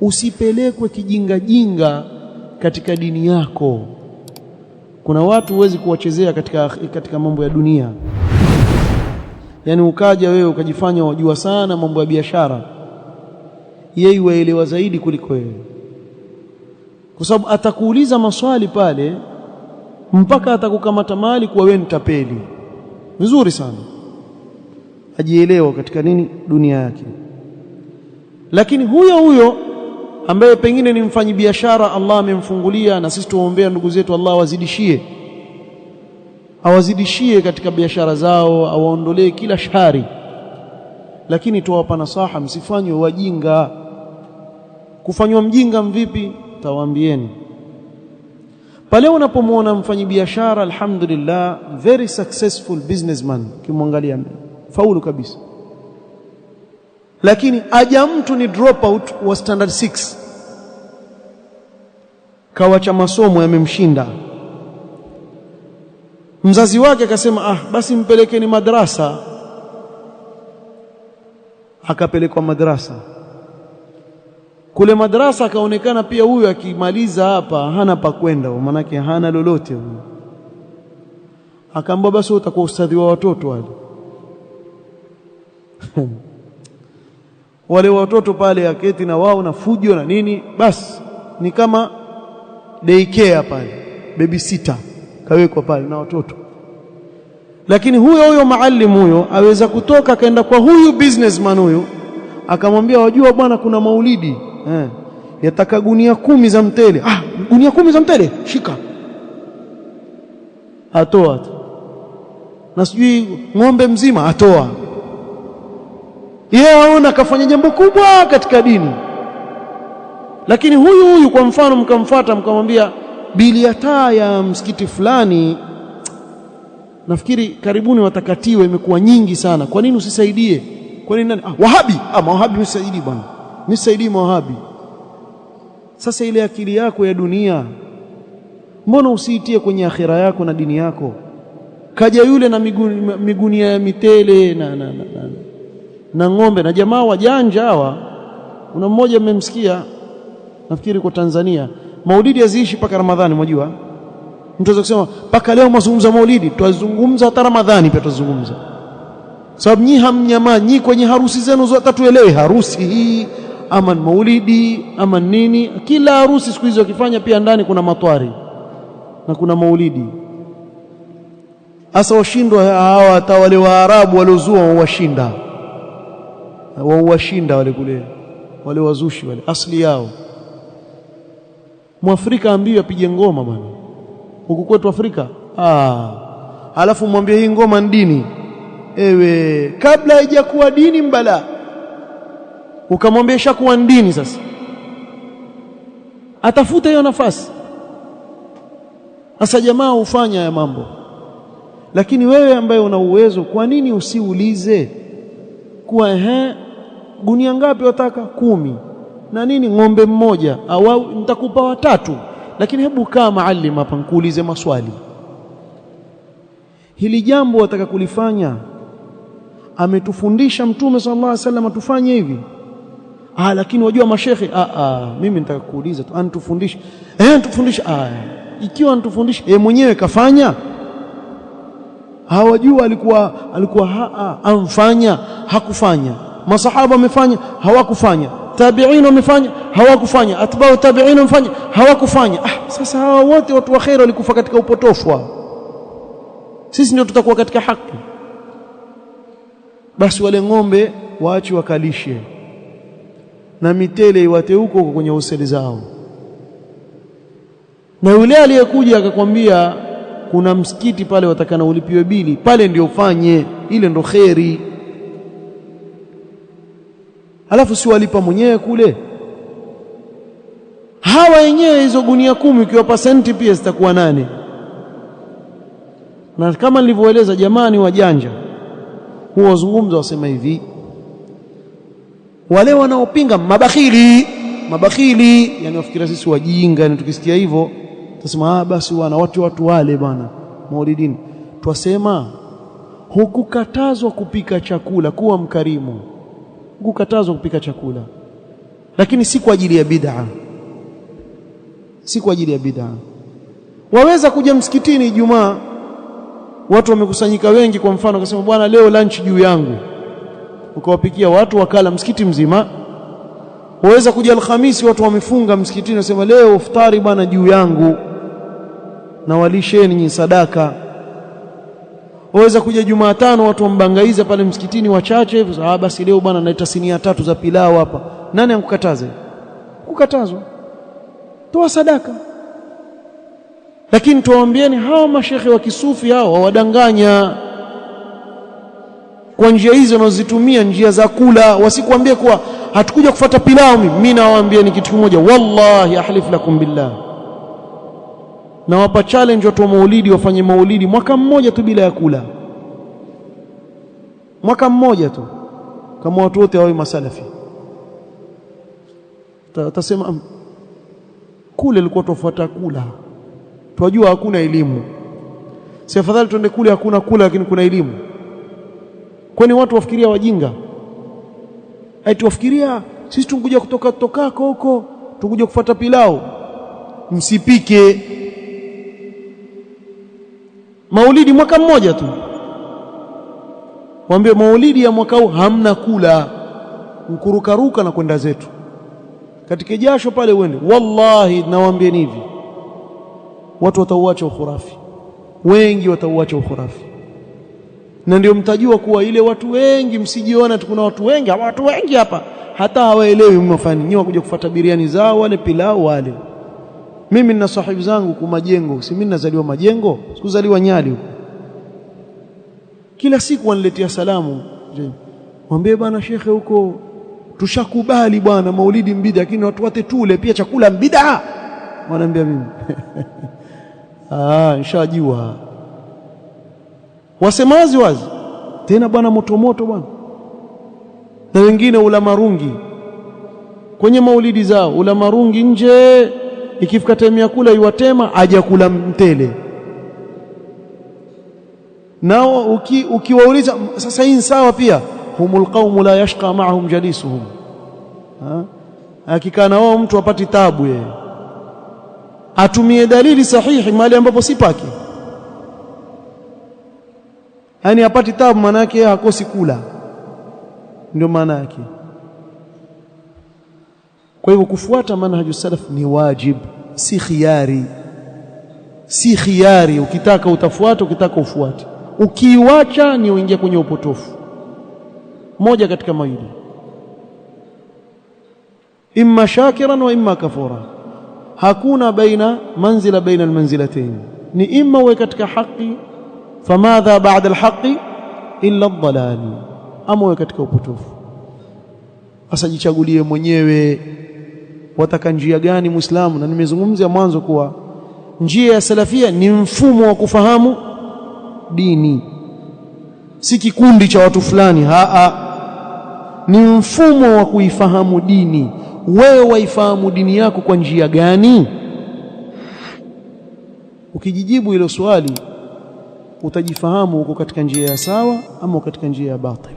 usipelekwe kijinga jinga katika dini yako. Kuna watu huwezi kuwachezea katika mambo ya dunia. Yani ukaja wewe ukajifanya wajua sana mambo ya biashara, yeye waelewa zaidi kuliko wewe, kwa sababu atakuuliza maswali pale mpaka atakukamata mali kwa wewe nitapeli. Vizuri sana, ajielewa katika nini dunia yake. Lakini huyo ambaye pengine ni mfanyi biashara, Allah amemfungulia, na sisi tuombea ndugu zetu Allah awazidishie katika biashara zao, awaondolee kila shari. Lakini tuwapa nasaha, msifanywe wajinga. Kufanywa mjinga mvipi? Tawaambieni. Pale unapomwona mfanyi biashara alhamdulillah, very successful businessman, kimwangalia faulu kabisa, lakini aja mtu ni dropout wa standard 6, kawacha masomo yamemshinda, mzazi wake akasema basi mpelekeni madrasa. Akapelekwa madrasa. Kule madrasa akaonekana pia huyu akimaliza hapa hana pa kwenda, maana hana lolote huyu. Akaamba basi utakuwa ustadhi wa watoto wale. Wale watoto pale aketi na wao na fujo na nini, basi ni kama daycare pale, babysitter kawekwa pale na watoto. Lakini huyo maalim huyo aweza kutoka akaenda kwa huyu businessman huyu akamwambia, wajua bwana kuna maulidi yataka gunia 10 za mtele. Gunia 10 za mtele, shika. Atoa. Na sijui ng'ombe mzima atoa. Yeye aona kafanya jambo kubwa katika dini. Lakini huyu kwa mfano mkamfuata mkamwambia, bili ya taa ya msikiti fulani nafikiri karibuni watakatiwe, imekuwa nyingi sana, kwa nini usisaidie? Kwa nini nani? Wahabi. Mawahabi msaidii bwana, msaidii mawahabi. Sasa ile akili yako ya dunia mbona usiitie kwenye akhira yako na dini yako? Kaja yule na migunia ya mitele na ng'ombe na jamaa wajanja hawa. Kuna mmoja mmemsikia nafikiri kwa Tanzania, maulidi haziishi mpaka Ramadhani. Mwajua mtu anaweza kusema mpaka leo mazungumza maulidi, tutazungumza hata Ramadhani pia tutazungumza, sababu nyi hamnyamaa. Nyi kwenye harusi zenu zote tuelewe harusi hii ama maulidi ama nini. Kila harusi siku hizo wakifanya pia ndani kuna matwari na kuna maulidi. Asa washindwa hawa, hata wale Waarabu waliozua wawashinda wale kule, wale wazushi wale asli yao. Mwafrika ambiwe apige ngoma bwana huku kwetu Afrika. Alafu mwambie hii ngoma ni dini. Ewe kabla haijakuwa dini mbala, ukamwambia shakuwa dini, sasa atafuta hiyo nafasi. Sasa jamaa ufanya ya mambo. Lakini wewe ambaye una uwezo, kwa nini usiulize kuwa gunia ngapi wataka? 10 na nini, ng'ombe mmoja au nitakupa 3, lakini hebu kaa maalim hapa nikuulize maswali. Hili jambo wataka kulifanya, ametufundisha Mtume sallallahu alaihi wasallam tufanye hivi. Lakini wajua mashekhe, mimi nitaka kuuliza tu, anitufundisha tufundisha. Ikiwa anitufundisha mwenyewe kafanya, hawajua alikuwa amfanya, hakufanya. Masahaba wamefanya, hawakufanya. Tabi'in wamefanya, hawakufanya. Atba'u tabi'in wamefanya, hawakufanya. Sasa hawa wote watu wa khair walikufa katika upotofu. Sisi ndio tutakuwa katika haki. Basi wale ng'ombe waache wakalishe na mitele iwate huko kwenye hoseli zao. Na yule aliyekuja akakwambia kuna msikiti pale watakana ulipiwe bili, pale ndio ufanye, ile ndio khairi. Alafu si walipa mwenyewe kule. Hawa wenyewe hizo gunia 10 ikiwa pasenti pia zitakuwa 8. Na kama nilivyoeleza, jamani wajanja huwa wazungumza wasema hivi, wale wanaopinga mabakhili, yani wafikira sisi wajinga. Na tukisikia hivyo tutasema basi wana watu wale bwana maulidini. Twasema hukukatazwa kupika chakula, kuwa mkarimu. Hukukatazwa kupika chakula, lakini si kwa ajili ya bid'a, si kwa ajili ya bid'a. Waweza kuja msikitini Ijumaa, watu wamekusanyika wengi, kwa mfano akasema bwana, leo lunch juu yangu, ukawapikia watu wakala msikiti mzima. Waweza kuja Alhamisi, watu wamefunga msikitini, wasema leo iftari bwana juu yangu, na walisheni nyinyi sadaka. Waweza kuja Jumatano, watu wambangaiza pale msikitini wachache hivyo, basi leo bwana naita sinia 3 za pilau hapa. Nani ankukataze? Kukatazwa, toa sadaka. Lakini tuwaambieni hawa mashekhe wa kisufi hao wawadanganya kwa njia hizo wanazozitumia, njia za kula. Wasikuambie kuwa hatukuja kufuata pilau. Mimi nawaambieni kitu kimoja, wallahi ahlif lakum billah, na wapa challenge watu wa maulidi wafanye maulidi mwaka mmoja tu bila ya kula, mwaka mmoja tu, kama watu wote wawe masalafi. Utasema kule ilikuwa tufuata kula, tunajua hakuna elimu. Si afadhali tuende kule hakuna kula lakini kuna elimu? Kwani watu wafikiria wajinga? Ati wafikiria sisi tunkuja kutoka huko tunkuja kufuata pilau. Msipike maulidi mwaka mmoja tu, waambie maulidi ya mwaka huu hamna kula, mkurukaruka na kwenda zetu katika jasho pale uende. Wallahi nawaambieni hivi, watu watauacha ukhurafi, wengi watauacha ukhurafi. Na ndio mtajua kuwa ile watu wengi, msijiona tu kuna watu wengi hapa hata hawaelewi mmefanya nini, wakuja kufuata biriani zao wale pilau wale. Mimi nina sahibu zangu kwa Majengo, si mimi nazaliwa Majengo, sikuzaliwa Nyali huko. Kila siku waniletea salamu, mwambie bwana shekhe huko tushakubali bwana maulidi mbida, lakini watu wate tule pia chakula mbida. Wanaambia mimi nishajua. Wasemazi wazi tena bwana, moto bwana. Na wengine ula marungi kwenye maulidi zao, ula marungi nje, ikifika time ya kula iwatema aje kula mtele. Nao ukiwauliza sasa hii sawa pia, humul qaumu la yashqa ma'ahum jalisuhum. Hakikana wao mtu apati tabu yeye, atumie dalili sahihi mahali ambapo si pake. Yaani apati tabu, maana yake hakosi kula, ndio maana yake. Kwa hivyo kufuata manhaju salaf ni wajib, si khiari. Si khiari, ukitaka utafuata, ukitaka ufuate. Ukiiacha ni uingia kwenye upotofu. Moja katika mawili, imma shakiran wa imma kafura. Hakuna manzila baina almanzilatayn, ni imma uwe katika haki, famadha ba'da alhaqi illa ad-dalal, ama uwe katika upotofu. Sasa jichagulie mwenyewe wataka njia gani Muislamu. Na nimezungumzia mwanzo kuwa njia ya salafia ni mfumo wa kufahamu dini, si kikundi cha watu fulani. Ni mfumo wa kuifahamu dini. Wewe waifahamu dini yako kwa njia gani? Ukijijibu hilo swali utajifahamu uko katika njia ya sawa ama katika njia ya batili.